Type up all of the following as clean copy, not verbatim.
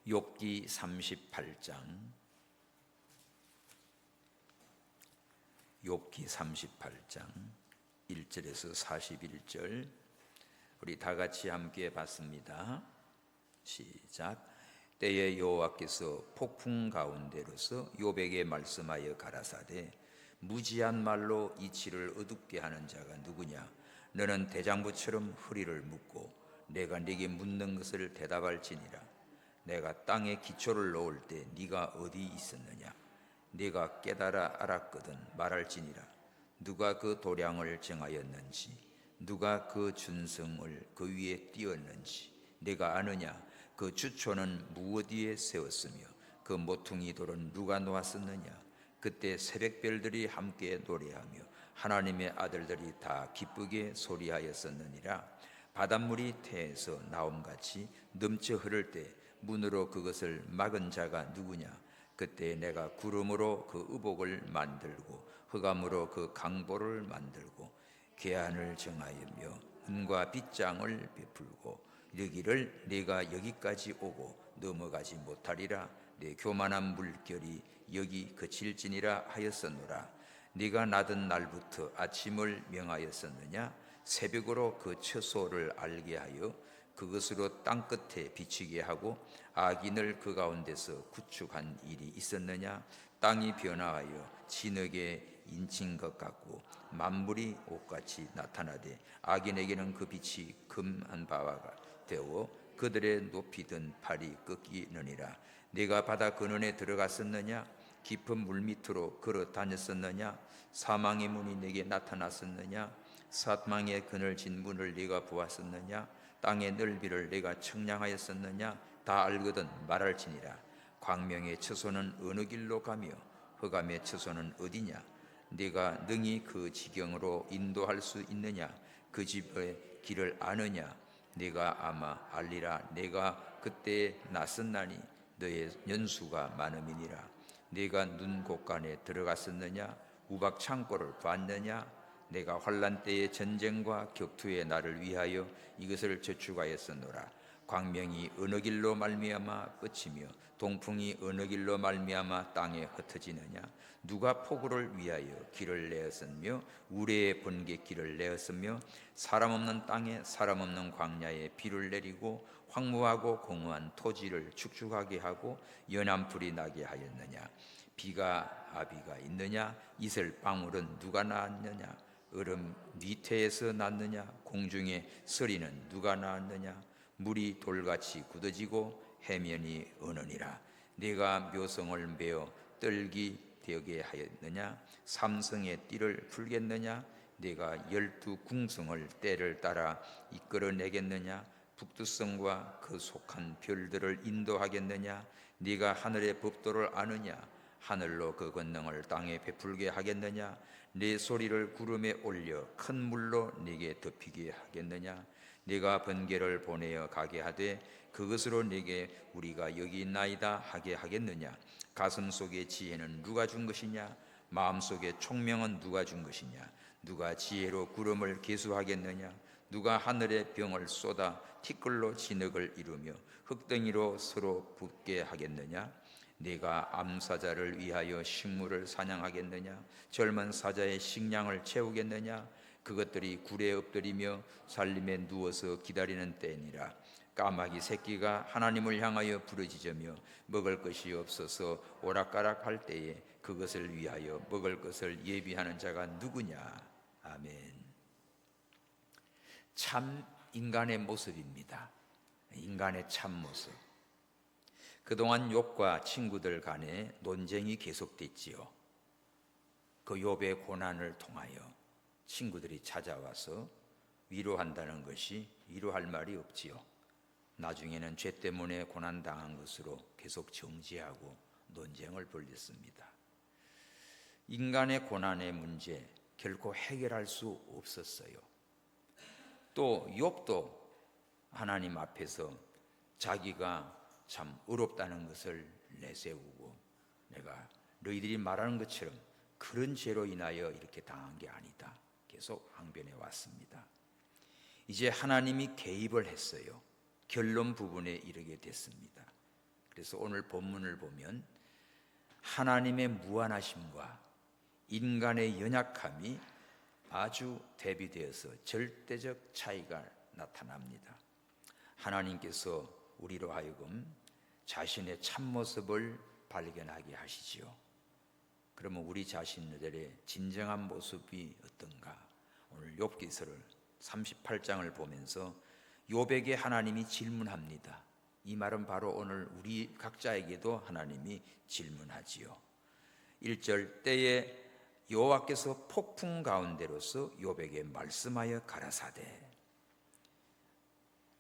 욥기 38장 욥기 38장 1절에서 41절 우리 다 같이 함께 봤습니다. 시작. 때에 여호와께서 폭풍 가운데로서 욥에게 말씀하여 가라사대 무지한 말로 이치를 어둡게 하는 자가 누구냐? 너는 대장부처럼 허리를 묶고 내가 네게 묻는 것을 대답할지니라. 내가 땅에 기초를 놓을 때 네가 어디 있었느냐? 네가 깨달아 알았거든 말할지니라. 누가 그 도량을 정하였는지, 누가 그 준성을 그 위에 띄었는지 네가 아느냐? 그 주초는 무엇 위에 세웠으며 그 모퉁이 돌은 누가 놓았었느냐? 그때 새벽별들이 함께 노래하며 하나님의 아들들이 다 기쁘게 소리하였었느니라. 바닷물이 태에서 나옴같이 넘쳐 흐를 때 문으로 그것을 막은 자가 누구냐? 그때 내가 구름으로 그 의복을 만들고 흑암으로 그 강보를 만들고 계한을 정하여며 은과 빗장을 베풀고 이르기를 네가 여기까지 오고 넘어가지 못하리라. 네 교만한 물결이 여기 그칠지니라 하였었노라. 네가 나던 날부터 아침을 명하였었느냐? 새벽으로 그 처소를 알게 하여 그것으로 땅끝에 비치게 하고 악인을 그 가운데서 구축한 일이 있었느냐? 땅이 변화하여 진흙에 인친 것 같고 만물이 옷같이 나타나되 악인에게는 그 빛이 금한 바와 되어 그들의 높이 든 팔이 꺾이느니라. 네가 바다 근원에 들어갔었느냐? 깊은 물밑으로 걸어 다녔었느냐? 사망의 문이 네게 나타났었느냐? 사망의 그늘진 문을 네가 보았었느냐? 땅의 넓이를 네가 청량하였었느냐? 다 알거든 말할지니라. 광명의 처소는 어느 길로 가며 흑암의 처소는 어디냐? 네가 능히 그 지경으로 인도할 수 있느냐? 그 집의 길을 아느냐? 네가 아마 알리라. 내가 그때 낯섰나니 너의 연수가 많음이니라. 네가 눈 곳간에 들어갔었느냐? 우박 창고를 봤느냐? 내가 환난 때의 전쟁과 격투의 날을 위하여 이것을 저축하였었노라. 광명이 어느 길로 말미암아 끝이며 동풍이 어느 길로 말미암아 땅에 흩어지느냐? 누가 폭우를 위하여 길을 내었으며 우레의 번갯길을 내었으며 사람 없는 땅에 사람 없는 광야에 비를 내리고 황무하고 공허한 토지를 축축하게 하고 연한 불이 나게 하였느냐? 비가 아비가 있느냐? 이슬 방울은 누가 낳았느냐? 얼음 니태에서 났느냐? 공중의 서리는 누가 낳았느냐? 물이 돌같이 굳어지고 해면이 어느니라. 네가 묘성을 메어 떨기 되게 하였느냐? 삼성의 띠를 풀겠느냐? 네가 12궁성을 때를 따라 이끌어내겠느냐? 북두성과 그 속한 별들을 인도하겠느냐? 네가 하늘의 법도를 아느냐? 하늘로 그 권능을 땅에 베풀게 하겠느냐? 네 소리를 구름에 올려 큰 물로 네게 덮이게 하겠느냐? 네가 번개를 보내어 가게 하되 그것으로 네게 우리가 여기 있나이다 하게 하겠느냐? 가슴 속의 지혜는 누가 준 것이냐? 마음 속의 총명은 누가 준 것이냐? 누가 지혜로 구름을 계수하겠느냐? 누가 하늘의 병을 쏟아 티끌로 진흙을 이루며 흙덩이로 서로 붙게 하겠느냐? 네가 암사자를 위하여 식물을 사냥하겠느냐? 젊은 사자의 식량을 채우겠느냐? 그것들이 굴에 엎드리며 살림에 누워서 기다리는 때니라. 까마귀 새끼가 하나님을 향하여 부르짖으며 먹을 것이 없어서 오락가락할 때에 그것을 위하여 먹을 것을 예비하는 자가 누구냐? 아멘. 참 인간의 모습입니다. 인간의 참 모습. 그동안 욥과 친구들 간에 논쟁이 계속됐지요. 그 욥의 고난을 통하여 친구들이 찾아와서 위로한다는 것이 위로할 말이 없지요. 나중에는 죄 때문에 고난당한 것으로 계속 정죄하고 논쟁을 벌였습니다. 인간의 고난의 문제 결코 해결할 수 없었어요. 또 욥도 하나님 앞에서 자기가 참 어렵다는 것을 내세우고 내가 너희들이 말하는 것처럼 그런 죄로 인하여 이렇게 당한 게 아니다. 계속 항변해 왔습니다. 이제 하나님이 개입을 했어요. 결론 부분에 이르게 됐습니다. 그래서 오늘 본문을 보면 하나님의 무한하심과 인간의 연약함이 아주 대비되어서 절대적 차이가 나타납니다. 하나님께서 우리로 하여금 자신의 참모습을 발견하게 하시지요. 그러면 우리 자신들의 진정한 모습이 어떤가? 오늘 욥기서를 38장을 보면서 욥에게 하나님이 질문합니다. 이 말은 바로 오늘 우리 각자에게도 하나님이 질문하지요. 1절 때에 여호와께서 폭풍 가운데로서 욥에게 말씀하여 가라사대.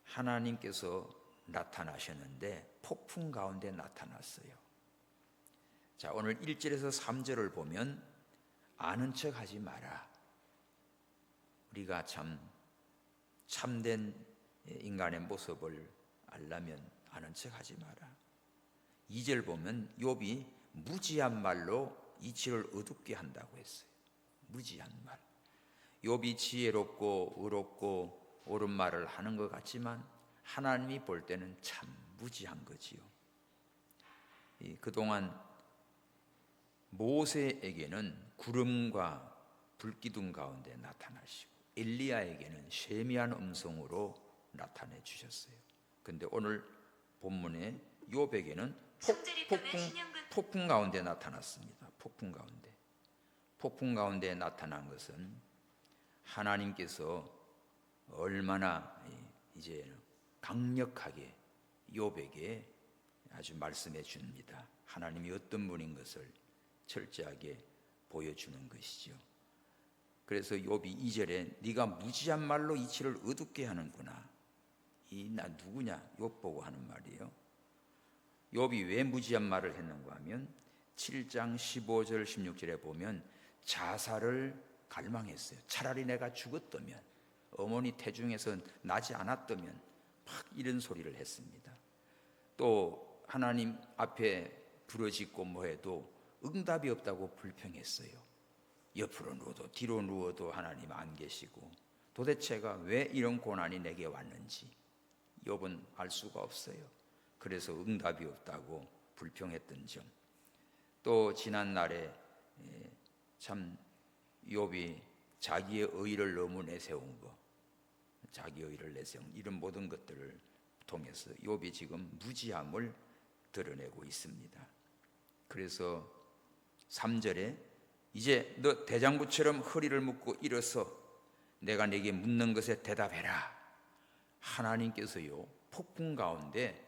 하나님께서 나타나셨는데 폭풍 가운데 나타났어요. 자, 오늘 1절에서 3절을 보면 아는 척 하지 마라. 우리가 참된 인간의 모습을 알려면 아는 척 하지 마라. 2절 보면 욥이 무지한 말로 이치를 어둡게 한다고 했어요. 무지한 말. 욥이 지혜롭고 의롭고 옳은 말을 하는 것 같지만 하나님이 볼 때는 참 무지한 거지요. 그동안 모세에게는 구름과 불기둥 가운데 나타나시고 엘리야에게는 세미한 음성으로 나타내 주셨어요. 근데 오늘 본문에 욥에게는 폭풍 가운데 나타났습니다. 폭풍 가운데 나타난 것은 하나님께서 얼마나 이제 강력하게 욥에게 아주 말씀해 줍니다. 하나님이 어떤 분인 것을 철저하게 보여주는 것이죠. 그래서 욥이 2절에 네가 무지한 말로 이치를 어둡게 하는구나. 나 누구냐? 욥 보고 하는 말이에요. 욥이 왜 무지한 말을 했는가 하면 7장 15절 16절에 보면 자살을 갈망했어요. 차라리 내가 죽었다면, 어머니 태중에서 나지 않았다면 막 이런 소리를 했습니다. 또 하나님 앞에 부르짖고 뭐해도 응답이 없다고 불평했어요. 옆으로 누워도 뒤로 누워도 하나님 안 계시고 도대체가 왜 이런 고난이 내게 왔는지 욥은 알 수가 없어요. 그래서 응답이 없다고 불평했던 점. 또 지난 날에 참 욥이 자기의 의를 너무 내세운 거, 자기 의를 내세운 이런 모든 것들을 통해서 욥이 지금 무지함을 드러내고 있습니다. 그래서 3절에 이제 너 대장부처럼 허리를 묶고 일어서 내가 내게 묻는 것에 대답해라. 하나님께서요 폭풍 가운데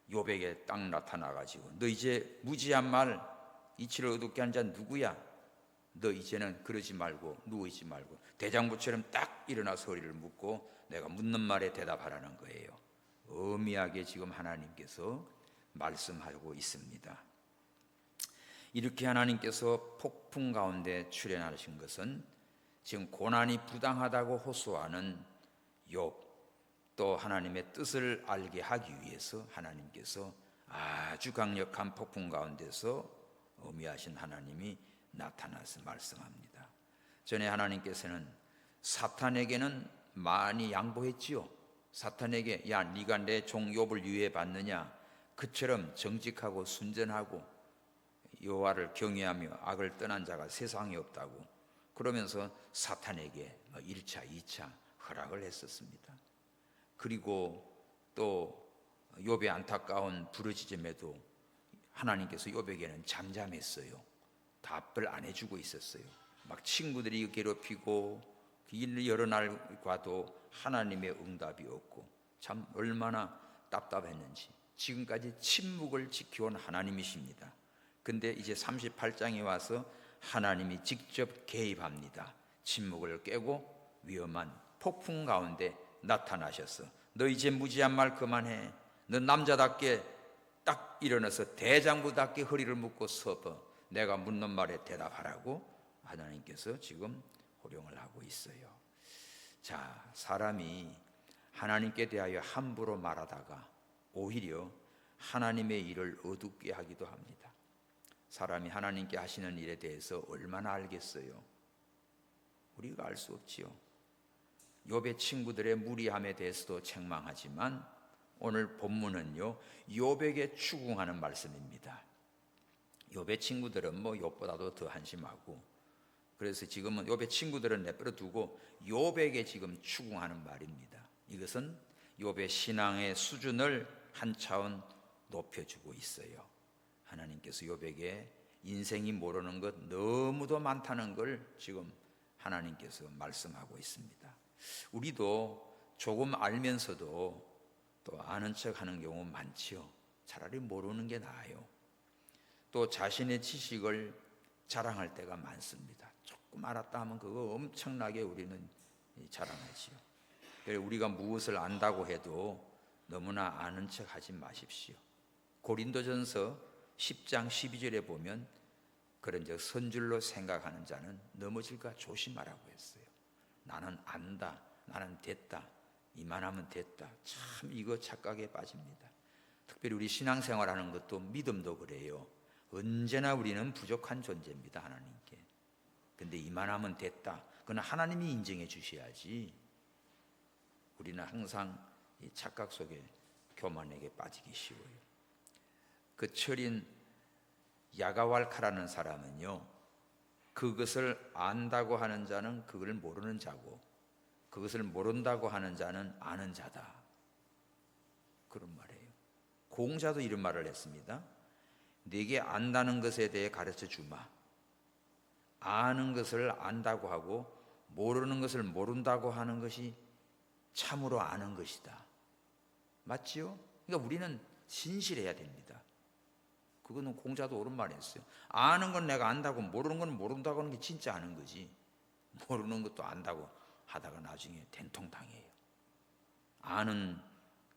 욥에게 딱 나타나가지고 너 이제 무지한 말 이치를 어둡게 한 자 누구야? 너 이제는 그러지 말고 누워있지 말고 대장부처럼 딱 일어나서 허리를 묶고 내가 묻는 말에 대답하라는 거예요. 엄미하게 지금 하나님께서 말씀하고 있습니다. 이렇게 하나님께서 폭풍 가운데 출현하신 것은 지금 고난이 부당하다고 호소하는 욥, 또 하나님의 뜻을 알게 하기 위해서 하나님께서 아주 강력한 폭풍 가운데서 어미하신 하나님이 나타나서 말씀합니다. 전에 하나님께서는 사탄에게는 많이 양보했지요. 사탄에게 야 네가 내 종 욥을 유해 받느냐, 그처럼 정직하고 순전하고 여호와를 경외하며 악을 떠난 자가 세상에 없다고 그러면서 사탄에게 1차 2차 허락을 했었습니다. 그리고 또 욥의 안타까운 부르짖음에도 하나님께서 욥에게는 잠잠했어요. 답을 안 해주고 있었어요. 막 친구들이 괴롭히고 여러 날 과도 하나님의 응답이 없고 참 얼마나 답답했는지 지금까지 침묵을 지켜온 하나님이십니다. 근데 이제 38장에 와서 하나님이 직접 개입합니다. 침묵을 깨고 위험한 폭풍 가운데 나타나셔서 너 이제 무지한 말 그만해. 너 남자답게 딱 일어나서 대장부답게 허리를 묶고 서서 내가 묻는 말에 대답하라고 하나님께서 지금 호령을 하고 있어요. 자, 사람이 하나님께 대하여 함부로 말하다가 오히려 하나님의 일을 어둡게 하기도 합니다. 사람이 하나님께 하시는 일에 대해서 얼마나 알겠어요? 우리가 알 수 없지요. 욥의 친구들의 무리함에 대해서도 책망하지만 오늘 본문은요, 욥에게 추궁하는 말씀입니다. 욥의 친구들은 뭐 욥보다도 더 한심하고, 그래서 지금은 욥의 친구들은 내버려 두고 욥에게 지금 추궁하는 말입니다. 이것은 욥의 신앙의 수준을 한 차원 높여주고 있어요. 하나님께서 욥에게 인생이 모르는 것 너무도 많다는 걸 지금 하나님께서 말씀하고 있습니다. 우리도 조금 알면서도 또 아는 척 하는 경우 많지요. 차라리 모르는 게 나아요. 또 자신의 지식을 자랑할 때가 많습니다. 조금 알았다 하면 그거 엄청나게 우리는 자랑하지요. 우리가 무엇을 안다고 해도 너무나 아는 척 하지 마십시오. 고린도전서 10장 12절에 보면 그런즉 선줄로 생각하는 자는 넘어질까 조심하라고 했어요. 나는 안다, 나는 됐다, 이만하면 됐다. 참 이거 착각에 빠집니다. 특별히 우리 신앙생활하는 것도 믿음도 그래요. 언제나 우리는 부족한 존재입니다, 하나님께. 근데 이만하면 됐다, 그건 하나님이 인정해 주셔야지. 우리는 항상 이 착각 속에 교만에게 빠지기 쉬워요. 그 철인 야가왈카라는 사람은요, 그것을 안다고 하는 자는 그걸 모르는 자고, 그것을 모른다고 하는 자는 아는 자다, 그런 말이에요. 공자도 이런 말을 했습니다. 네게 안다는 것에 대해 가르쳐 주마. 아는 것을 안다고 하고 모르는 것을 모른다고 하는 것이 참으로 아는 것이다. 맞지요? 그러니까 우리는 신실해야 됩니다. 그거는 공자도 옳은 말이었어요. 아는 건 내가 안다고, 모르는 건 모른다고 하는 게 진짜 아는 거지. 모르는 것도 안다고 하다가 나중에 된통당해요. 아는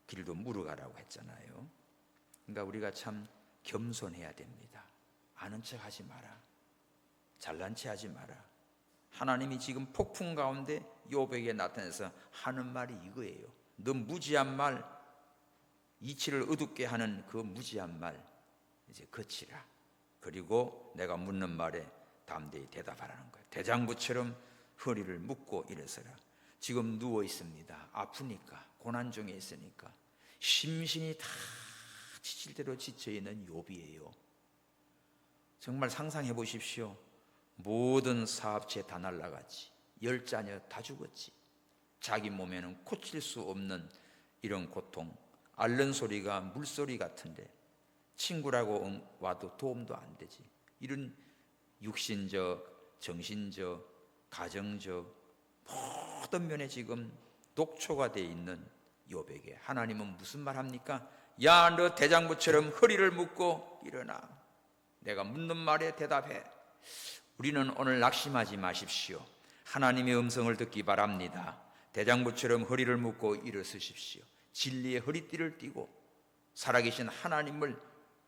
길도 물어가라고 했잖아요. 그러니까 우리가 참 겸손해야 됩니다. 아는 척 하지 마라. 잘난 체 하지 마라. 하나님이 지금 폭풍 가운데 욥에게 나타나서 하는 말이 이거예요. 너 무지한 말, 이치를 어둡게 하는 그 무지한 말 이제 그치라. 그리고 내가 묻는 말에 담대히 대답하라는 거예요. 대장부처럼 허리를 묶고 일어서라. 지금 누워 있습니다. 아프니까, 고난 중에 있으니까 심신이 다 지칠 대로 지쳐있는 욥이에요. 정말 상상해 보십시오. 모든 사업체 다 날라갔지. 10자녀 다 죽었지. 자기 몸에는 고칠 수 없는 이런 고통, 앓는 소리가 물소리 같은데 친구라고 와도 도움도 안 되지. 이런 육신적, 정신적, 가정적 모든 면에 지금 녹초가 되어 있는 욥에게 하나님은 무슨 말 합니까? 야, 너 대장부처럼 허리를 묶고 일어나. 내가 묻는 말에 대답해. 우리는 오늘 낙심하지 마십시오. 하나님의 음성을 듣기 바랍니다. 대장부처럼 허리를 묶고 일어서십시오. 진리의 허리띠를 띠고 살아계신 하나님을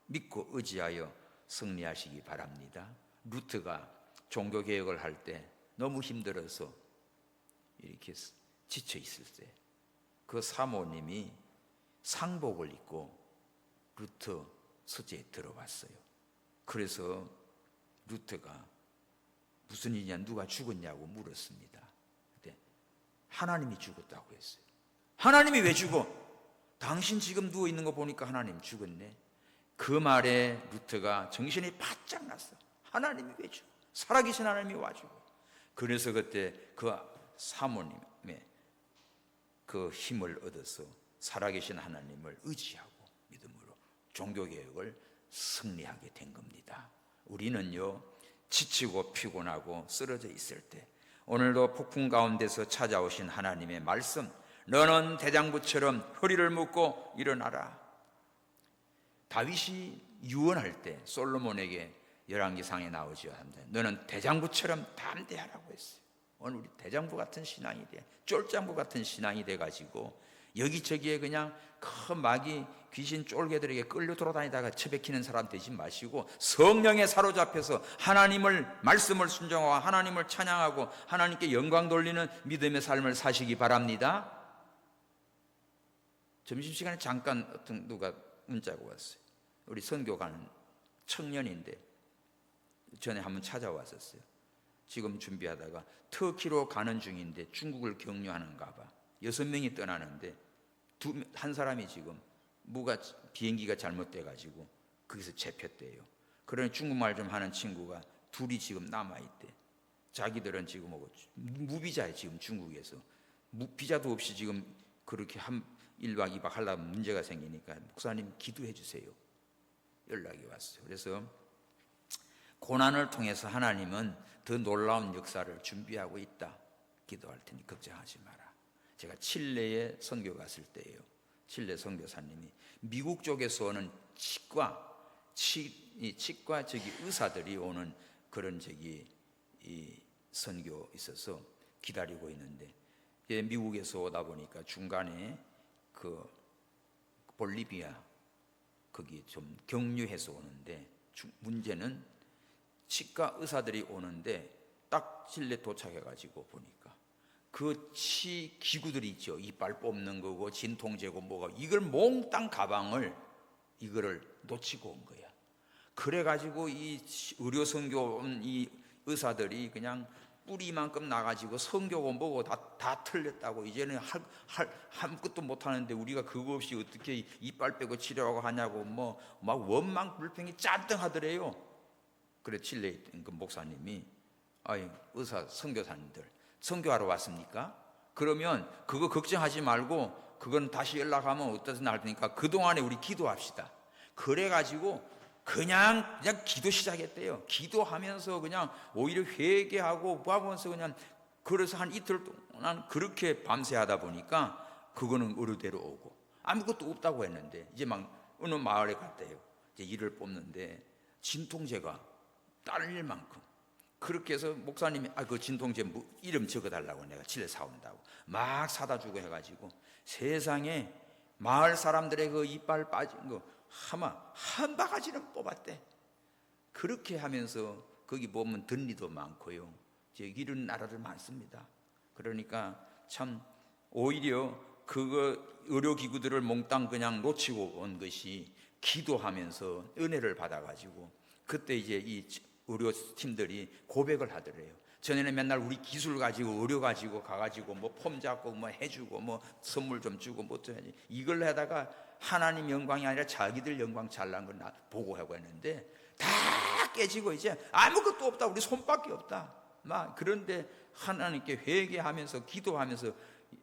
믿고 의지하여 승리하시기 바랍니다. 루트가 종교개혁을 할 때 너무 힘들어서 이렇게 지쳐 있을 때 그 사모님이 상복을 입고 루트 서재에 들어왔어요. 그래서 루트가 무슨 일이냐, 누가 죽었냐고 물었습니다. 그때 하나님이 죽었다고 했어요. 하나님이 왜 죽어? 당신 지금 누워 있는 거 보니까 하나님 죽었네. 그 말에 루트가 정신이 바짝 났어. 하나님이 왜 죽어? 살아계신 하나님이 와 죽어. 그래서 그때 그 사모님의 그 힘을 얻어서 살아계신 하나님을 의지하고 믿음으로 종교개혁을 승리하게 된 겁니다. 우리는요, 지치고 피곤하고 쓰러져 있을 때 오늘도 폭풍 가운데서 찾아오신 하나님의 말씀, 너는 대장부처럼 허리를 묶고 일어나라. 다윗이 유언할 때 솔로몬에게 열왕기상에 나오죠. 너는 대장부처럼 담대하라고 했어요. 오늘 우리 대장부 같은 신앙이 돼, 쫄장부 같은 신앙이 돼가지고 여기저기에 그냥 그 마귀 귀신 쫄개들에게 끌려 돌아다니다가 처박히는 사람 되지 마시고 성령에 사로잡혀서 하나님을 말씀을 순종하고 하나님을 찬양하고 하나님께 영광 돌리는 믿음의 삶을 사시기 바랍니다. 점심시간에 잠깐 어떤 누가 문자가 왔어요. 우리 선교 가는 청년인데 전에 한번 찾아왔었어요. 지금 준비하다가 터키로 가는 중인데 중국을 경유하는가 봐. 6명이 떠나는데 한 사람이 지금 비행기가 잘못돼 가지고 거기서 잡혔대요. 그러니 중국말 좀 하는 친구가 둘이 지금 남아있대. 자기들은 지금 무비자에 지금 중국에서 비자도 없이 지금 그렇게 1박 2박 하려면 문제가 생기니까 목사님 기도해 주세요. 연락이 왔어요. 그래서 고난을 통해서 하나님은 더 놀라운 역사를 준비하고 있다. 기도할 테니 걱정하지 마라. 제가 칠레에 선교 갔을 때예요. 칠레 선교사님이 미국 쪽에서 오는 치과 의사들이 오는 그런 이 선교 있어서 기다리고 있는데, 미국에서 오다 보니까 중간에 그 볼리비아 거기 좀 경유해서 오는데, 문제는 치과 의사들이 오는데 딱 칠레 도착해가지고 보니까 그 기구들이 있죠. 이빨 뽑는 거고 진통제고 뭐가, 이걸 몽땅 가방을 이거를 놓치고 온 거야. 그래가지고 이 의료 선교 온 이 의사들이 그냥 뿌리만큼 나가지고 선교고 뭐고 다 틀렸다고, 이제는 아무것도 못하는데 우리가 그거 없이 어떻게 이빨 빼고 치료하고 하냐고 막 원망 불평이 잔뜩 하더래요. 그래 칠레에 있던 그 목사님이 의사 선교사님들 선교하러 왔습니까? 그러면 그거 걱정하지 말고 그건 다시 연락하면 어떠나 할 테니까 그동안에 우리 기도합시다. 그래가지고 그냥 기도 시작했대요. 기도하면서 그냥 오히려 회개하고 뭐하면서 그냥, 그래서 한 이틀 동안 그렇게 밤새 하다 보니까 그거는 의료대로 오고, 아무것도 없다고 했는데 이제 막 어느 마을에 갔대요. 이제 이를 뽑는데 진통제가 딸릴 만큼, 그렇게 해서 목사님이 그 진통제 이름 적어달라고 내가 칠레 사온다고 막 사다 주고 해가지고 세상에 마을 사람들의 그 이빨 빠진 거 한 바가지는 뽑았대. 그렇게 하면서 거기 보면 든리도 많고요, 이런 나라들 많습니다. 그러니까 참 오히려 그거 의료기구들을 몽땅 그냥 놓치고 온 것이 기도하면서 은혜를 받아가지고, 그때 이제 이 의료팀들이 고백을 하더래요. 전에는 맨날 우리 기술 가지고 의료 가지고 가가지고 폼 잡고 해주고 선물 좀 주고 좀 해야지, 이걸 하다가 하나님 영광이 아니라 자기들 영광 잘난 걸 보고 하고 했는데 다 깨지고 이제 아무것도 없다, 우리 손밖에 없다. 그런데 하나님께 회개하면서 기도하면서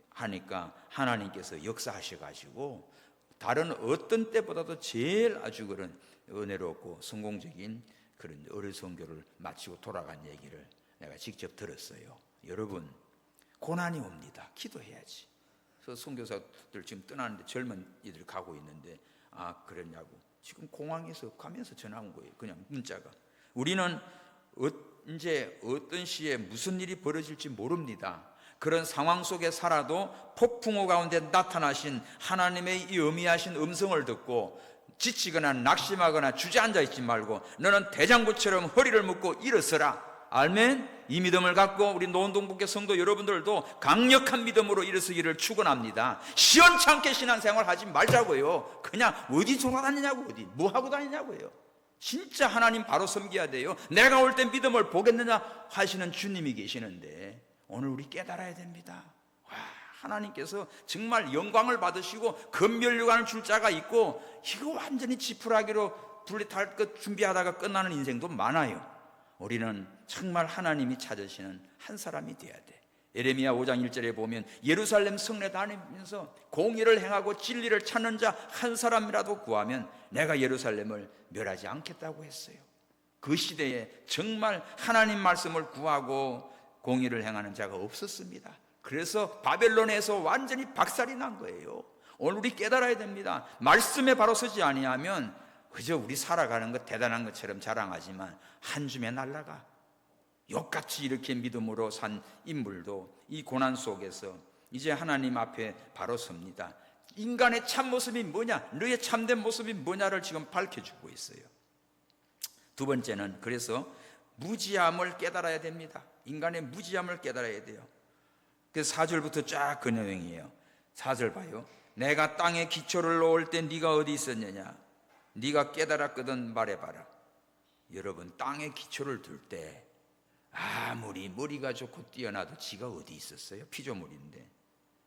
하니까 하나님께서 역사하셔가지고 다른 어떤 때보다도 제일 아주 그런 은혜롭고 성공적인 그런 의료 선교를 마치고 돌아간 얘기를 내가 직접 들었어요. 여러분, 고난이 옵니다. 기도해야지. 그래서 선교사들 지금 떠나는데 젊은 이들 가고 있는데 그랬냐고 지금 공항에서 가면서 전화 온 거예요. 그냥 문자가. 우리는 언제 어떤 시에 무슨 일이 벌어질지 모릅니다. 그런 상황 속에 살아도 폭풍우 가운데 나타나신 하나님의 이 어미하신 음성을 듣고 지치거나 낙심하거나 주저앉아 있지 말고 너는 대장부처럼 허리를 묶고 일어서라. 아멘. 이 믿음을 갖고 우리 노원동북교 성도 여러분들도 강력한 믿음으로 일어서기를 축원합니다. 시원찮게 신앙생활 하지 말자고요. 그냥 어디 돌아다니냐고, 어디 뭐 하고 다니냐고요. 진짜 하나님 바로 섬겨야 돼요. 내가 올 때 믿음을 보겠느냐 하시는 주님이 계시는데 오늘 우리 깨달아야 됩니다. 하나님께서 정말 영광을 받으시고 건멸류관을 줄 자가 있고, 이거 완전히 지푸라기로 분리할 것 준비하다가 끝나는 인생도 많아요. 우리는 정말 하나님이 찾으시는 한 사람이 돼야 돼. 예레미야 5장 1절에 보면 예루살렘 성내 다니면서 공의를 행하고 진리를 찾는 자 한 사람이라도 구하면 내가 예루살렘을 멸하지 않겠다고 했어요. 그 시대에 정말 하나님 말씀을 구하고 공의를 행하는 자가 없었습니다. 그래서 바벨론에서 완전히 박살이 난 거예요. 오늘 우리 깨달아야 됩니다. 말씀에 바로 서지 아니하면 그저 우리 살아가는 것 대단한 것처럼 자랑하지만 한 줌에 날아가. 욕같이 이렇게 믿음으로 산 인물도 이 고난 속에서 이제 하나님 앞에 바로 섭니다. 인간의 참모습이 뭐냐, 너의 참된 모습이 뭐냐를 지금 밝혀주고 있어요. 두 번째는 그래서 무지함을 깨달아야 됩니다. 인간의 무지함을 깨달아야 돼요. 그래서 4절부터 쫙 그 내용이에요. 4절 봐요. 내가 땅에 기초를 놓을 때 네가 어디 있었느냐, 네가 깨달았거든 말해봐라. 여러분, 땅에 기초를 둘 때 아무리 머리가 좋고 뛰어나도 지가 어디 있었어요? 피조물인데.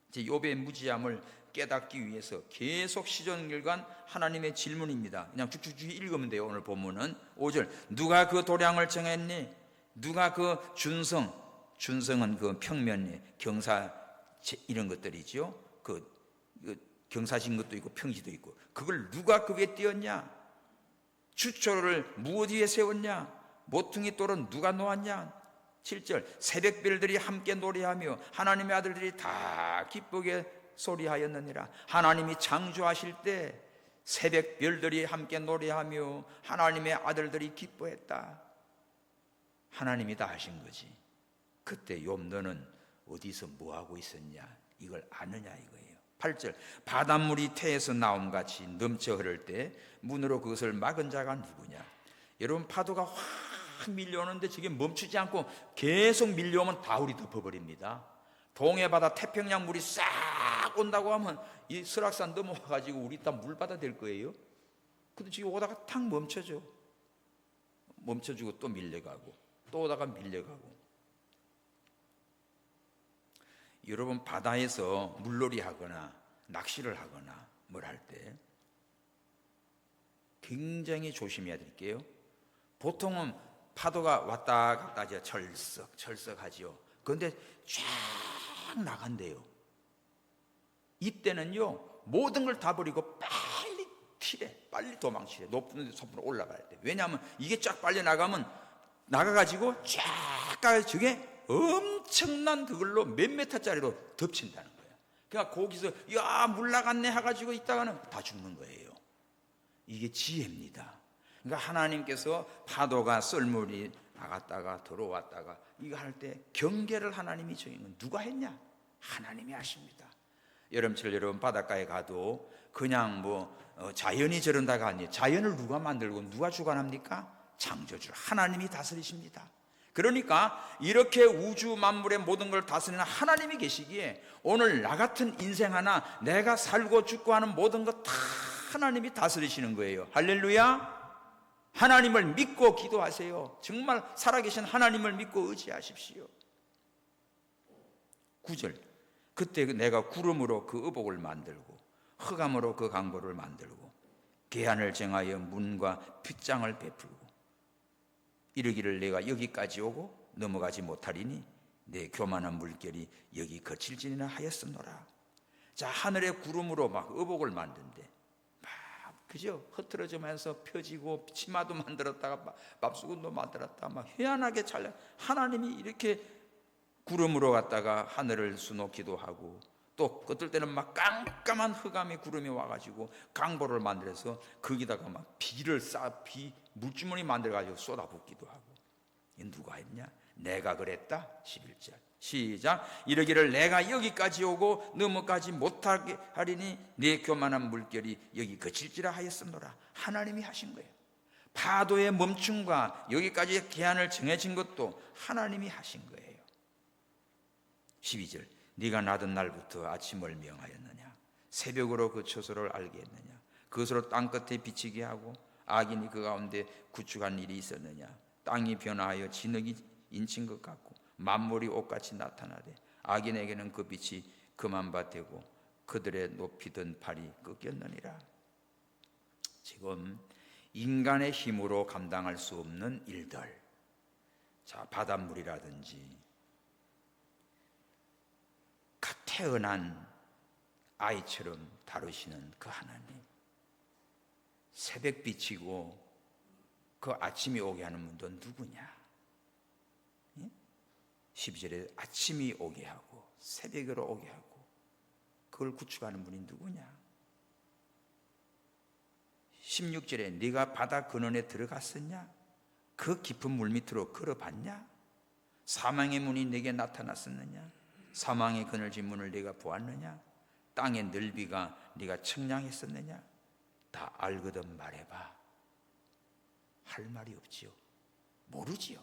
이제 욥의 무지함을 깨닫기 위해서 계속 시종일관 하나님의 질문입니다. 그냥 쭉쭉쭉 읽으면 돼요. 오늘 본문은 5절, 누가 그 도량을 정했니? 누가 그 준성은 그 평면이 경사 이런 것들이죠. 그 경사진 것도 있고 평지도 있고, 그걸 누가 그 위에 띄었냐? 주초를 무엇 위에 세웠냐? 모퉁이 돌은 누가 놓았냐? 7절, 새벽별들이 함께 노래하며 하나님의 아들들이 다 기쁘게 소리하였느니라. 하나님이 창조하실 때 새벽별들이 함께 노래하며 하나님의 아들들이 기뻐했다. 하나님이 다 하신 거지. 그때 욥 너는 어디서 뭐하고 있었냐? 이걸 아느냐 이거예요. 8절, 바닷물이 태에서 나옴같이 넘쳐 흐를 때 문으로 그것을 막은 자가 누구냐? 여러분, 파도가 확 밀려오는데 저게 멈추지 않고 계속 밀려오면 다 우리 덮어버립니다. 동해바다 태평양 물이 싹 온다고 하면 이 설악산 넘어와가지고 우리 다 물바다 될 거예요. 근데 지금 오다가 탁 멈춰주고 또 밀려가고 또 오다가 밀려가고. 여러분, 바다에서 물놀이 하거나 낚시를 하거나 뭘 할 때 굉장히 조심해야 될게요. 보통은 파도가 왔다 갔다 하죠. 철썩하지요. 그런데 쫙 나간대요. 이때는요, 모든 걸 다 버리고 빨리 도망치래. 높은 숲으로 올라가야 돼. 왜냐하면 이게 쫙 빨리 나가가지고 쫙 가서 저게 엄청난 그걸로 몇 메타짜리로 덮친다는 거예요. 그러니까 거기서 야, 물 나갔네 해가지고 있다가는 다 죽는 거예요. 이게 지혜입니다. 그러니까 하나님께서 파도가 썰물이 나갔다가 들어왔다가 이거 할 때 경계를 하나님이 정한 건 누가 했냐? 하나님이 하십니다. 여름철 여러분 바닷가에 가도 그냥 자연이 저런다가 아니에요. 자연을 누가 만들고 누가 주관합니까? 창조주 하나님이 다스리십니다. 그러니까 이렇게 우주 만물의 모든 걸 다스리는 하나님이 계시기에 오늘 나 같은 인생 하나, 내가 살고 죽고 하는 모든 것 다 하나님이 다스리시는 거예요. 할렐루야. 하나님을 믿고 기도하세요. 정말 살아계신 하나님을 믿고 의지하십시오. 9절, 그때 내가 구름으로 그 의복을 만들고 흑암으로 그 강보를 만들고 계한을 정하여 문과 빗장을 베풀고 이르기를 내가 여기까지 오고 넘어가지 못하리니 내 교만한 물결이 여기 거칠지니라 하였으노라. 자, 하늘의 구름으로 막 의복을 만든대. 그죠? 흐트러지면서 펴지고 치마도 만들었다가 밥수건도 만들었다가 막 희한하게 잘 하나님이 이렇게 구름으로 갔다가 하늘을 수놓기도 하고, 또 어떨 때는 막 깜깜한 흑암의 구름이 와가지고 강보를 만들어서 거기다가 막 비를 물주머니 만들어가지고 쏟아붓기도 하고. 이 누가 했냐? 내가 그랬다. 11절 시작. 이르기를 내가 여기까지 오고 넘어가지 못하게 하리니 내 교만한 물결이 여기 거칠지라 하였으노라. 하나님이 하신 거예요. 파도의 멈춤과 여기까지 계한을 정해진 것도 하나님이 하신 거예요. 12절 네가 나던 날부터 아침을 명하였느냐? 새벽으로 그 처소를 알게 했느냐? 그것으로 땅끝에 비치게 하고 악인이 그 가운데 구축한 일이 있었느냐? 땅이 변화하여 진흙이 인친 것 같고 만물이 옷같이 나타나되 악인에게는 그 빛이 그만바되고 그들의 높이던 발이 꺾였느니라. 지금 인간의 힘으로 감당할 수 없는 일들, 자, 바닷물이라든지 갓 태어난 아이처럼 다루시는 그 하나님, 새벽빛이고 그 아침이 오게 하는 분도 누구냐? 12절에 아침이 오게 하고 새벽으로 오게 하고 그걸 구축하는 분이 누구냐? 16절에 네가 바다 근원에 들어갔었냐? 그 깊은 물 밑으로 걸어봤냐? 사망의 문이 네게 나타났었느냐? 사망의 그늘진 문을 네가 보았느냐? 땅의 넓이가 네가 청량했었느냐? 다 알거든 말해봐. 할 말이 없지요. 모르지요.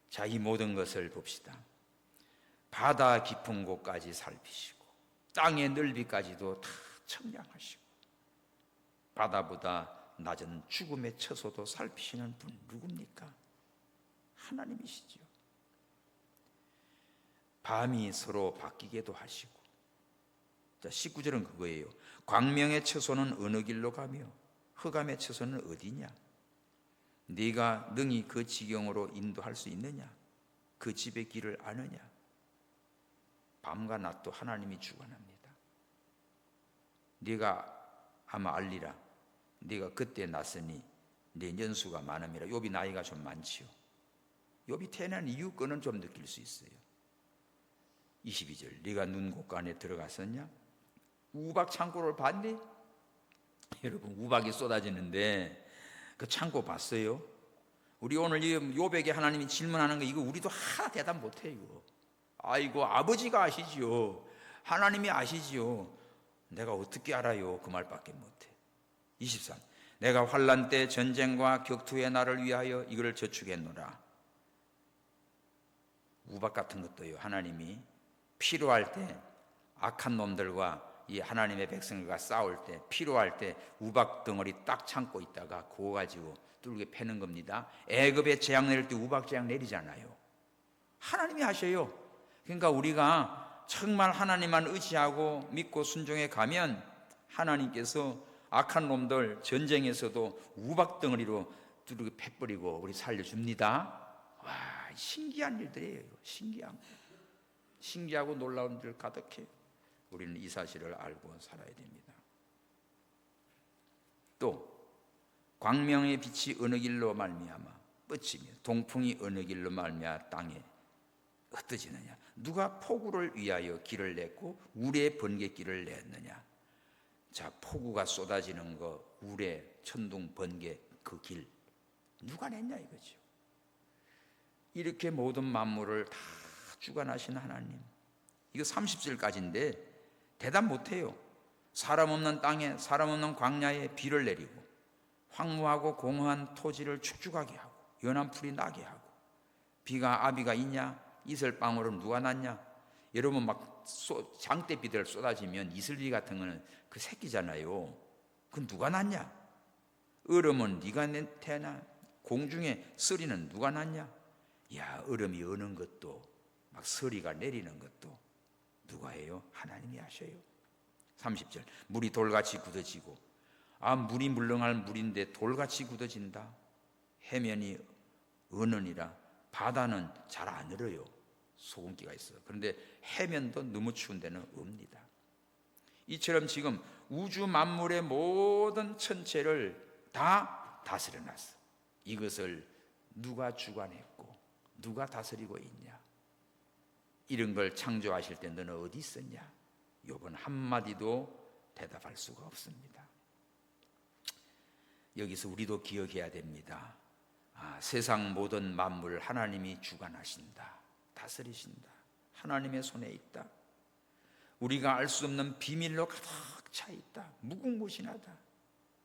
자, 이 모든 것을 봅시다. 바다 깊은 곳까지 살피시고 땅의 넓이까지도 다 청량하시고 바다보다 낮은 죽음의 처소도 살피시는 분 누굽니까? 하나님이시죠. 밤이 서로 바뀌게도 하시고 자, 19절은 그거예요. 광명의 처소는 어느 길로 가며 흑암의 처소는 어디냐? 네가 능히 그 지경으로 인도할 수 있느냐? 그 집의 길을 아느냐? 밤과 낮도 하나님이 주관합니다. 네가 아마 알리라. 네가 그때 났으니 네 년수가 많음이라. 욥이 나이가 좀 많지요. 욥이 태어난 이유 거는 좀 느낄 수 있어요. 22절 네가 눈곳간에 들어갔었냐? 우박 창고를 봤니? 여러분, 우박이 쏟아지는데 그 창고 봤어요? 우리 오늘 이 욥에게 하나님이 질문하는 거, 이거 우리도 하나 대답 못해요. 아이고, 아버지가 아시지요. 하나님이 아시지요. 내가 어떻게 알아요? 그 말밖에 못해. 23 내가 환난 때 전쟁과 격투의 날을 위하여 이걸 저축했노라. 우박 같은 것도요, 하나님이 필요할 때 악한 놈들과 이 하나님의 백성들과 싸울 때, 필요할 때 우박 덩어리 딱 참고 있다가 그거 가지고 뚫게 패는 겁니다. 애굽에 재앙 내릴 때 우박 재앙 내리잖아요. 하나님이 하셔요. 그러니까 우리가 정말 하나님만 의지하고 믿고 순종해 가면 하나님께서 악한 놈들 전쟁에서도 우박 덩어리로 뚫게 패버리고 우리 살려줍니다. 와, 신기한 일들이에요. 신기하고 놀라운 일 가득해요. 우리는 이 사실을 알고 살아야 됩니다. 또 광명의 빛이 어느 길로 말미암아 뻗치며 동풍이 어느 길로 말미암아 땅에 흩어지느냐? 누가 폭우를 위하여 길을 냈고 우레 번개길을 냈느냐? 자, 폭우가 쏟아지는 거, 우레, 천둥, 번개, 그 길 누가 냈냐 이거죠. 이렇게 모든 만물을 다 주관하신 하나님, 이거 30절까지인데 대답 못해요. 사람 없는 땅에, 사람 없는 광야에 비를 내리고 황무하고 공허한 토지를 축축하게 하고 연한 풀이 나게 하고, 비가 아비가 있냐? 이슬방울은 누가 났냐? 여러분, 막 장대비들 쏟아지면 이슬비 같은 거는 그 새끼잖아요. 그건 누가 났냐? 얼음은 네가 태어나? 공중에 서리는 누가 났냐? 야, 얼음이 어는 것도 막 서리가 내리는 것도 누가 해요? 하나님이 하셔요. 30절 물이 돌같이 굳어지고, 아, 물이 물렁할 물인데 돌같이 굳어진다. 해면이 어느니라. 바다는 잘 안 얼어요. 소금기가 있어요. 그런데 해면도 너무 추운 데는 없니다. 이처럼 지금 우주 만물의 모든 천체를 다 다스려 놨어. 이것을 누가 주관했고 누가 다스리고 있냐? 이런 걸 창조하실 때 너는 어디 있었냐? 욥은 한마디도 대답할 수가 없습니다. 여기서 우리도 기억해야 됩니다. 아, 세상 모든 만물 하나님이 주관하신다, 다스리신다. 하나님의 손에 있다. 우리가 알 수 없는 비밀로 가득 차 있다. 무궁무진하다.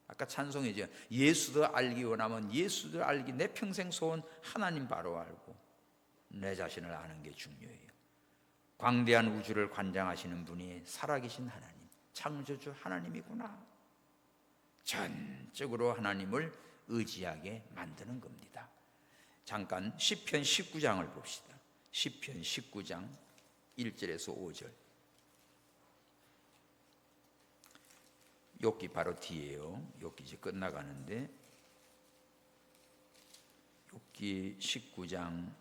아까 찬송이죠. 예수도 알기 원하면 예수도 알기, 내 평생 소원 하나님 바로 알고 내 자신을 아는 게 중요해요. 광대한 우주를 관장하시는 분이 살아계신 하나님, 창조주 하나님이구나. 전적으로 하나님을 의지하게 만드는 겁니다. 잠깐 시편 19장을 봅시다. 시편 19장 1절에서 5절. 욥기 바로 뒤에요. 욥기 이제 끝나가는데, 욥기 19장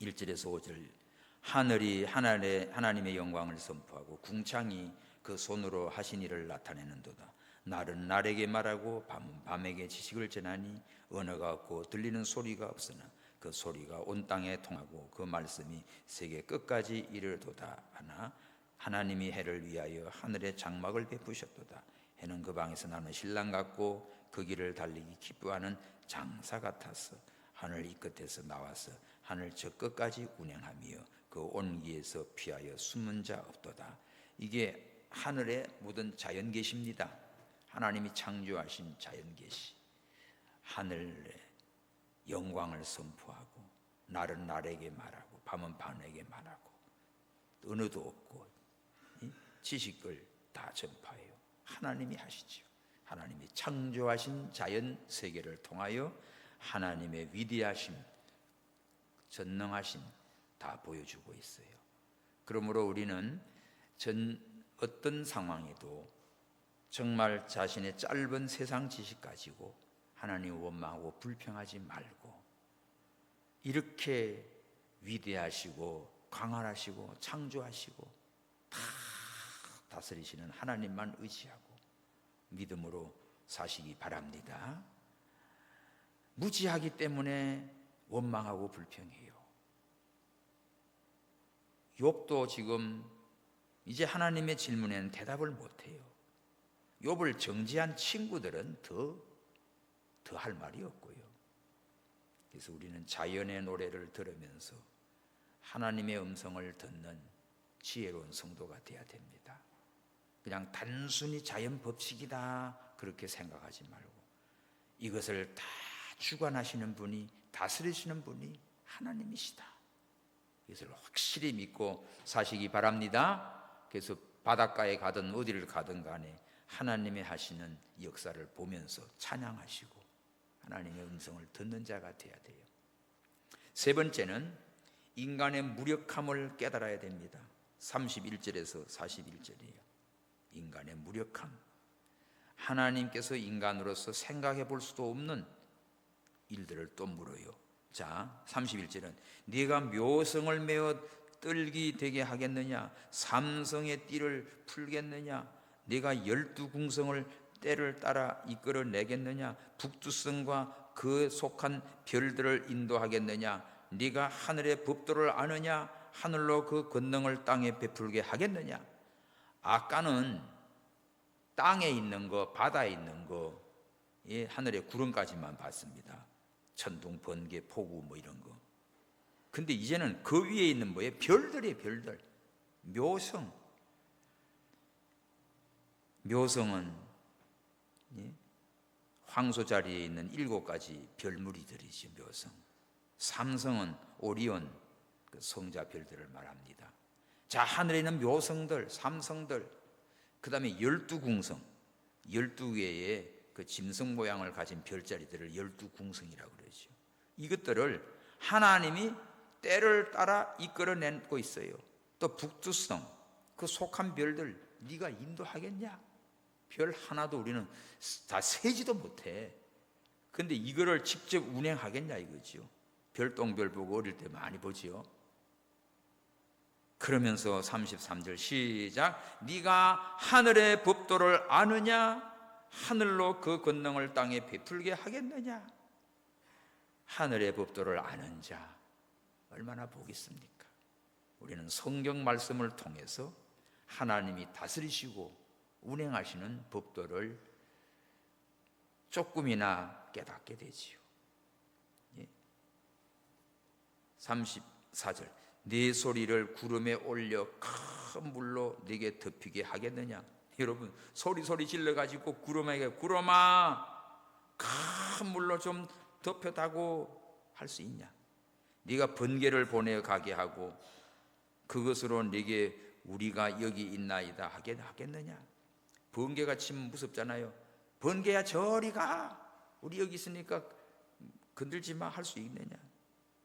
1절에서 5절. 하늘이 하나님의 영광을 선포하고 궁창이 그 손으로 하신 일을 나타내는도다. 날은 날에게 말하고 밤은 밤에게 지식을 전하니 언어가 없고 들리는 소리가 없으나 그 소리가 온 땅에 통하고 그 말씀이 세계 끝까지 이르도다 하나 하나님이 해를 위하여 하늘에 장막을 베푸셨도다. 해는 그 방에서 나는 신랑 같고 그 길을 달리기 기뻐하는 장사 같았어. 하늘 이 끝에서 나와서 하늘 저 끝까지 운행하며 그 온기에서 피하여 숨은 자 없도다. 이게 하늘의 모든 자연 계시입니다. 하나님이 창조하신 자연 계시. 하늘의 영광을 선포하고 날은 날에게 말하고 밤은 밤에게 말하고 언어도 없고 지식을 다 전파해요. 하나님이 하시죠. 하나님이 창조하신 자연 세계를 통하여 하나님의 위대하심, 전능하심 다 보여주고 있어요. 그러므로 우리는 어떤 상황에도 정말 자신의 짧은 세상 지식 가지고 하나님 원망하고 불평하지 말고, 이렇게 위대하시고 광활하시고 창조하시고 다 다스리시는 하나님만 의지하고 믿음으로 사시기 바랍니다. 무지하기 때문에 원망하고 불평해요. 욥도 지금 이제 하나님의 질문에는 대답을 못해요. 욥을 정죄한 친구들은 더 할 말이 없고요. 그래서 우리는 자연의 노래를 들으면서 하나님의 음성을 듣는 지혜로운 성도가 되어야 됩니다. 그냥 단순히 자연 법칙이다 그렇게 생각하지 말고, 이것을 다 주관하시는 분이, 다스리시는 분이 하나님이시다, 이것을 확실히 믿고 사시기 바랍니다. 그래서 바닷가에 가든 어디를 가든 간에 하나님의 하시는 역사를 보면서 찬양하시고 하나님의 음성을 듣는 자가 되어야 돼요. 세 번째는 인간의 무력함을 깨달아야 됩니다. 31절에서 41절이에요. 인간의 무력함. 하나님께서 인간으로서 생각해 볼 수도 없는 일들을 또 물어요. 자, 31절은 네가 묘성을 메어 떨기 되게 하겠느냐? 삼성의 띠를 풀겠느냐? 네가 12궁성을 때를 따라 이끌어내겠느냐? 북두성과 그 속한 별들을 인도하겠느냐? 네가 하늘의 법도를 아느냐? 하늘로 그 권능을 땅에 베풀게 하겠느냐? 아까는 땅에 있는 거, 바다에 있는 거, 하늘의 구름까지만 봤습니다. 천둥, 번개, 폭우 뭐 이런 거. 근데 이제는 그 위에 있는 뭐예요? 별들이에요, 별들. 묘성. 묘성은 황소 자리에 있는 7가지 별무리들이죠. 묘성. 삼성은 오리온, 그 성자 별들을 말합니다. 자, 하늘에 있는 묘성들, 삼성들, 그 다음에 12궁성, 12개의 그 짐승 모양을 가진 별자리들을 12궁성이라고 그러죠. 이것들을 하나님이 때를 따라 이끌어내고 있어요. 또 북두성, 그 속한 별들 네가 인도하겠냐? 별 하나도 우리는 다 세지도 못해. 근데 이거를 직접 운행하겠냐 이거죠. 별똥별 보고 어릴 때 많이 보지요. 그러면서 33절 시작. 네가 하늘의 법도를 아느냐? 하늘로 그 권능을 땅에 베풀게 하겠느냐? 하늘의 법도를 아는 자 얼마나 복이 있습니까? 우리는 성경 말씀을 통해서 하나님이 다스리시고 운행하시는 법도를 조금이나 깨닫게 되지요. 34절 네 소리를 구름에 올려 큰 물로 네게 덮이게 하겠느냐? 여러분 소리 질러가지고 구름에게 구름아 큰 물로 좀 덮여다고 할 수 있냐? 네가 번개를 보내 가게 하고 그것으로 네게 우리가 여기 있나이다 하겠느냐? 번개가 치면 무섭잖아요. 번개야 저리 가, 우리 여기 있으니까 건들지 마 할 수 있느냐?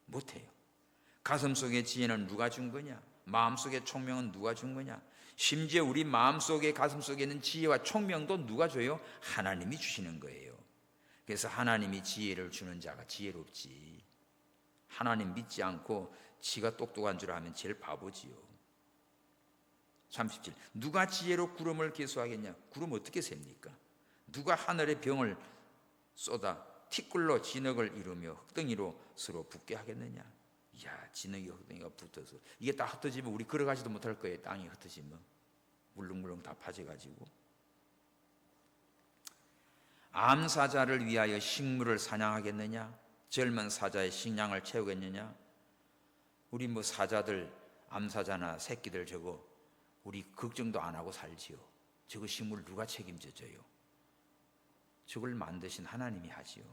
못해요. 가슴속의 지혜는 누가 준 거냐? 마음속의 총명은 누가 준 거냐? 심지어 우리 마음속에 가슴속에 있는 지혜와 총명도 누가 줘요? 하나님이 주시는 거예요. 그래서 하나님이 지혜를 주는 자가 지혜롭지, 하나님 믿지 않고 지가 똑똑한 줄 아면 제일 바보지요. 37 누가 지혜로 구름을 계수하겠냐? 구름 어떻게 셉니까? 누가 하늘의 병을 쏟아 티끌로 진흙을 이루며 흙덩이로 서로 붙게 하겠느냐? 이야, 진흙이 흙덩이가 붙어서 이게 다 흩어지면 우리 걸어가지도 못할 거예요. 땅이 흩어지면 물렁물렁 다 파져가지고. 암사자를 위하여 식물을 사냥하겠느냐? 젊은 사자의 식량을 채우겠느냐? 우리 뭐 사자들, 암사자나 새끼들 저거 우리 걱정도 안 하고 살지요. 저거 식물 누가 책임져줘요? 저걸 만드신 하나님이 하지요.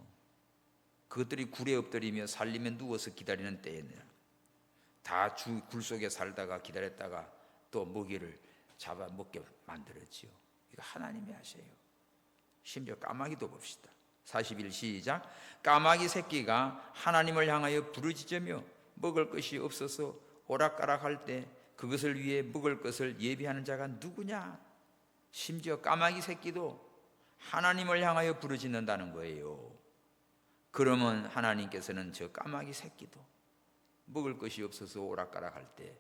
그것들이 굴에 엎드리며 살리면 누워서 기다리는 때에는 다 굴 속에 살다가 기다렸다가 또 먹이를 잡아 먹게 만들었지요. 이거 하나님이 하셔요. 심지어 까마귀도 봅시다. 41 시작. 까마귀 새끼가 하나님을 향하여 부르짖으며 먹을 것이 없어서 오락가락할 때 그것을 위해 먹을 것을 예비하는 자가 누구냐? 심지어 까마귀 새끼도 하나님을 향하여 부르짖는다는 거예요. 그러면 하나님께서는 저 까마귀 새끼도 먹을 것이 없어서 오락가락할 때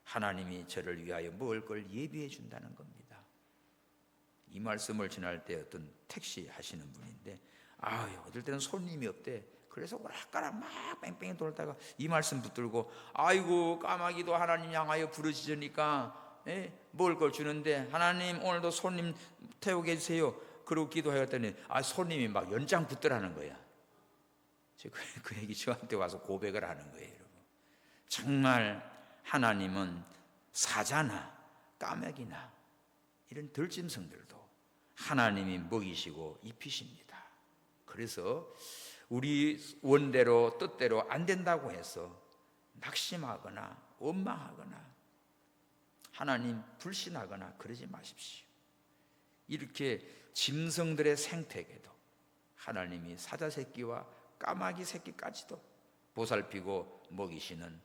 하나님이 저를 위하여 먹을 걸 예비해 준다는 겁니다. 이 말씀을 전할 때 어떤 택시 하시는 분인데 어떨 때는 손님이 없대. 그래서 오락가락 막 뺑뺑이 돌다가 이 말씀 붙들고 아이고 까마귀도 하나님 향하여 부르짖으니까 먹을 걸 주는데 하나님 오늘도 손님 태우게 해주세요. 그러고 기도하였더니 손님이 막 연장 붙더라는 거야. 그 얘기 저한테 와서 고백을 하는 거예요. 여러분. 정말 하나님은 사자나 까마귀나 이런 들짐승들도 하나님이 먹이시고 입히십니다. 그래서 우리 원대로 뜻대로 안 된다고 해서 낙심하거나 원망하거나 하나님 불신하거나 그러지 마십시오. 이렇게 짐승들의 생태계도 하나님이 사자 새끼와 까마귀 새끼까지도 보살피고 먹이시는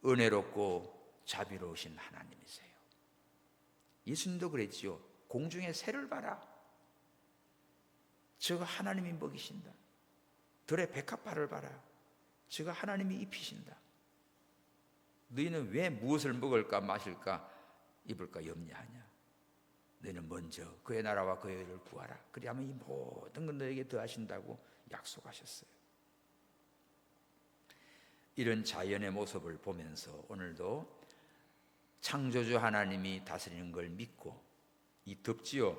은혜롭고 자비로우신 하나님이세요. 예수님도 그랬지요. 공중의 새를 봐라. 저거 하나님이 먹이신다. 들의 백합화를 봐라. 저거 하나님이 입히신다. 너희는 왜 무엇을 먹을까 마실까 입을까 염려하냐? 너희는 먼저 그의 나라와 그의 의를 구하라. 그리하면 이 모든 건 너에게 더하신다고 약속하셨어요. 이런 자연의 모습을 보면서 오늘도 창조주 하나님이 다스리는 걸 믿고 이 덥지요.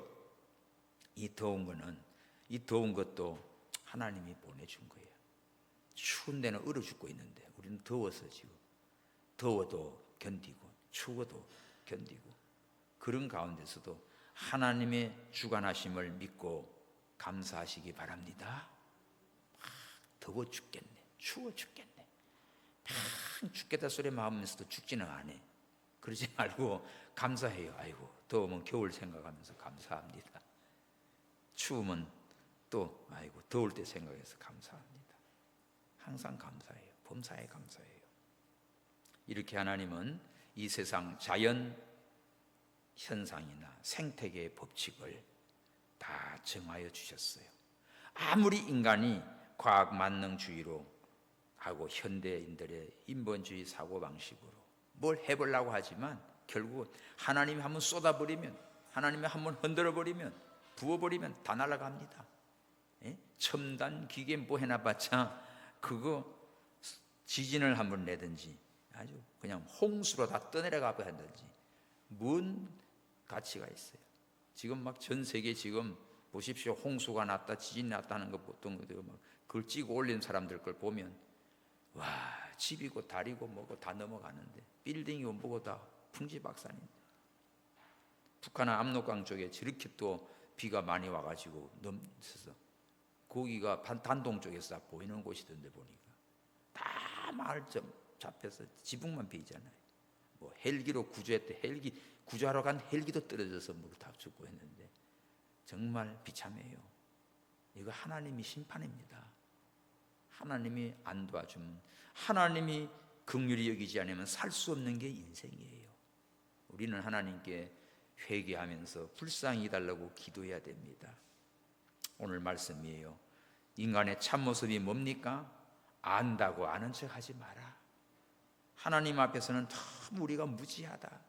이 더운 것도 하나님이 보내준 거예요. 추운 데는 얼어 죽고 있는데 우리는 더워서 지금 더워도 견디고 추워도 견디고 그런 가운데서도 하나님의 주관하심을 믿고 감사하시기 바랍니다. 더워 죽겠네. 추워 죽겠네. 죽겠다 소리 마음에서도 죽지는 않아. 그러지 말고 감사해요. 아이고 더우면 겨울 생각하면서 감사합니다. 추우면 또 아이고 더울 때 생각해서 감사합니다. 항상 감사해요. 범사에 감사해요. 이렇게 하나님은 이 세상 자연 현상이나 생태계의 법칙을 다 정하여 주셨어요. 아무리 인간이 과학 만능주의로 하고 현대인들의 인본주의 사고방식으로 뭘 해보려고 하지만 결국은 하나님이 한번 쏟아버리면 하나님이 한번 흔들어버리면 부어버리면 다 날아갑니다. 첨단 기계 뭐 해놔봤자 그거 지진을 한번 내든지 아주 그냥 홍수로 다 떠내려가고 하든지 뭔 가치가 있어요. 지금 막 전 세계 지금 보십시오. 홍수가 났다 지진이 났다는 거 보통 막 그걸 찍어 올린 사람들 걸 보면 와 집이고 다리고 뭐고 다 넘어가는데 빌딩이고 뭐고 다 풍지박산인데 북한 압록강 쪽에 저렇게 또 비가 많이 와가지고 넘쳐서 거기가 단동 쪽에서 다 보이는 곳이던데 보니까 다 마을 좀 잡혀서 지붕만 비잖아요. 뭐 헬기로 구조했대. 헬기 구조하러 간 헬기도 떨어져서 뭐 다 죽고 했는데 정말 비참해요. 이거 하나님이 심판입니다. 하나님이 안 도와주면 하나님이 긍휼히 여기지 않으면 살 수 없는 게 인생이에요. 우리는 하나님께 회개하면서 불쌍히 달라고 기도해야 됩니다. 오늘 말씀이에요. 인간의 참모습이 뭡니까? 안다고 아는 척 하지 마라. 하나님 앞에서는 참 우리가 무지하다.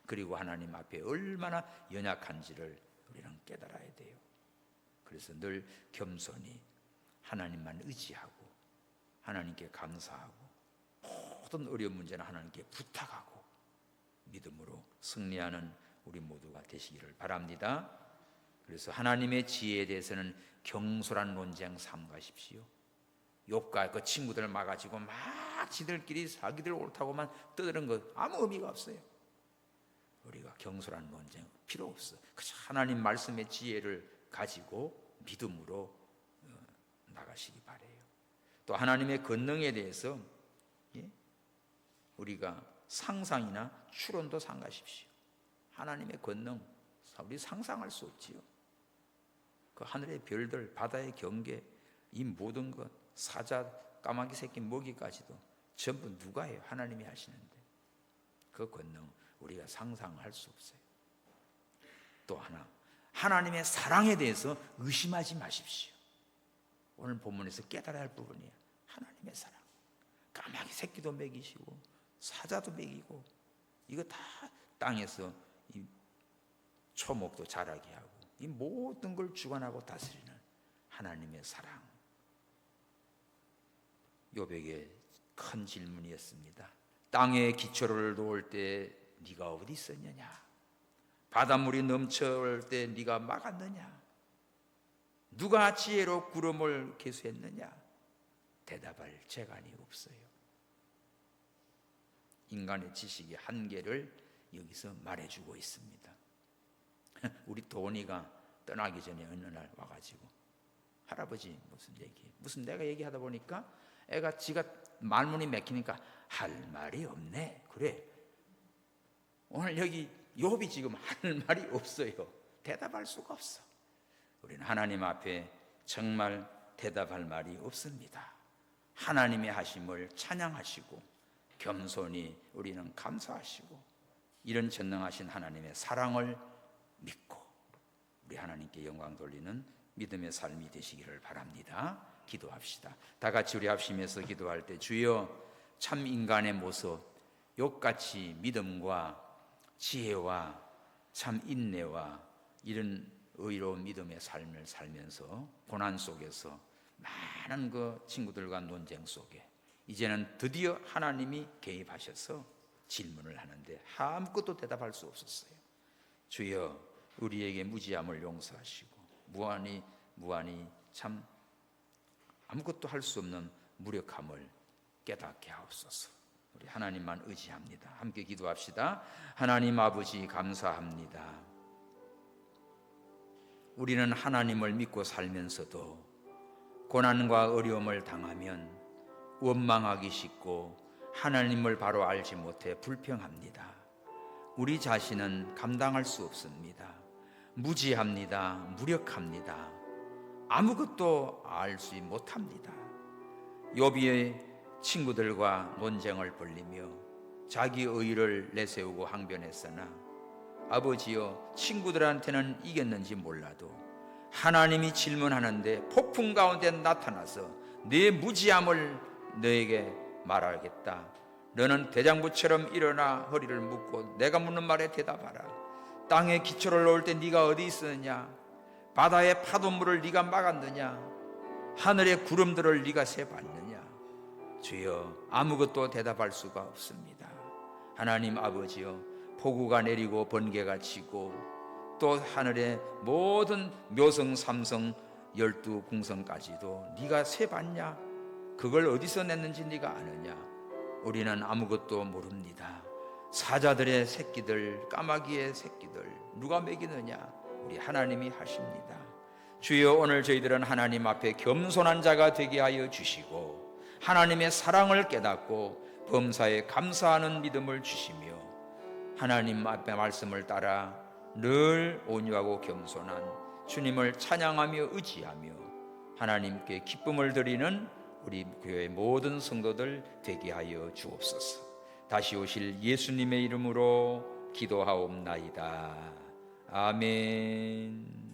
그리고 하나님 앞에 얼마나 연약한지를 우리는 깨달아야 돼요. 그래서 늘 겸손히 하나님만 의지하고 하나님께 감사하고 모든 어려운 문제는 하나님께 부탁하고 믿음으로 승리하는 우리 모두가 되시기를 바랍니다. 그래서 하나님의 지혜에 대해서는 경솔한 논쟁 삼가십시오. 욥과 그 친구들 막아지고 막 지들끼리 자기들 옳다고만 떠드는 것 아무 의미가 없어요. 우리가 경솔한 논쟁 필요 없어. 그저 하나님 말씀의 지혜를 가지고 믿음으로 나가시기 바래요. 또 하나님의 권능에 대해서 우리가 상상이나 추론도 삼가십시오. 하나님의 권능 우리 상상할 수 없지요. 그 하늘의 별들, 바다의 경계, 이 모든 것, 사자, 까마귀 새끼, 모기까지도 전부 누가 해요? 하나님이 하시는데 그 권능 우리가 상상할 수 없어요. 또 하나, 하나님의 사랑에 대해서 의심하지 마십시오. 오늘 본문에서 깨달아야 할 부분이에요. 하나님의 사랑. 까마귀 새끼도 먹이시고 사자도 먹이고 이거 다 땅에서 이 초목도 자라게 하고 이 모든 걸 주관하고 다스리는 하나님의 사랑. 욥에게 큰 질문이었습니다. 땅의 기초를 놓을 때 네가 어디 있었느냐? 바닷물이 넘쳐올 때 네가 막았느냐? 누가 지혜로 구름을 계수했느냐? 대답할 재간이 없어요. 인간의 지식의 한계를 여기서 말해주고 있습니다. 우리 도원이가 떠나기 전에 어느 날 와가지고 할아버지 무슨 내가 얘기하다 보니까 애가 지가 말문이 막히니까 할 말이 없네. 그래, 오늘 여기 욥이 지금 할 말이 없어요. 대답할 수가 없어. 우리는 하나님 앞에 정말 대답할 말이 없습니다. 하나님의 하심을 찬양하시고 겸손히 우리는 감사하시고 이런 전능하신 하나님의 사랑을 믿고 우리 하나님께 영광 돌리는 믿음의 삶이 되시기를 바랍니다. 기도합시다. 다 같이 우리 합심해서 기도할 때 주여 참 인간의 모습 욥같이 믿음과 지혜와 참 인내와 이런 의로운 믿음의 삶을 살면서 고난 속에서 많은 그 친구들과 논쟁 속에 이제는 드디어 하나님이 개입하셔서 질문을 하는데 아무것도 대답할 수 없었어요. 주여 우리에게 무지함을 용서하시고 무한히 참 아무것도 할 수 없는 무력함을 깨닫게 하옵소서. 우리 하나님만 의지합니다. 함께 기도합시다. 하나님 아버지 감사합니다. 우리는 하나님을 믿고 살면서도 고난과 어려움을 당하면 원망하기 쉽고 하나님을 바로 알지 못해 불평합니다. 우리 자신은 감당할 수 없습니다. 무지합니다. 무력합니다. 아무것도 알지 못합니다. 욥이 친구들과 논쟁을 벌리며 자기 의를 내세우고 항변했으나 아버지여 친구들한테는 이겼는지 몰라도 하나님이 질문하는데 폭풍 가운데 나타나서 네 무지함을 너에게 말하겠다. 너는 대장부처럼 일어나 허리를 묶고 내가 묻는 말에 대답하라. 땅에 기초를 놓을 때 네가 어디 있었느냐? 바다의 파도물을 네가 막았느냐? 하늘의 구름들을 네가 세봤느냐? 주여 아무것도 대답할 수가 없습니다. 하나님 아버지여 폭우가 내리고 번개가 치고 또 하늘의 모든 묘성 삼성 12궁성까지도 네가 세봤냐? 그걸 어디서 냈는지 네가 아느냐? 우리는 아무것도 모릅니다. 사자들의 새끼들, 까마귀의 새끼들 누가 먹이느냐? 우리 하나님이 하십니다. 주여 오늘 저희들은 하나님 앞에 겸손한 자가 되게 하여 주시고 하나님의 사랑을 깨닫고 범사에 감사하는 믿음을 주시며 하나님 앞에 말씀을 따라 늘 온유하고 겸손한 주님을 찬양하며 의지하며 하나님께 기쁨을 드리는 우리 교회 모든 성도들 되게 하여 주옵소서. 다시 오실 예수님의 이름으로 기도하옵나이다. 아멘.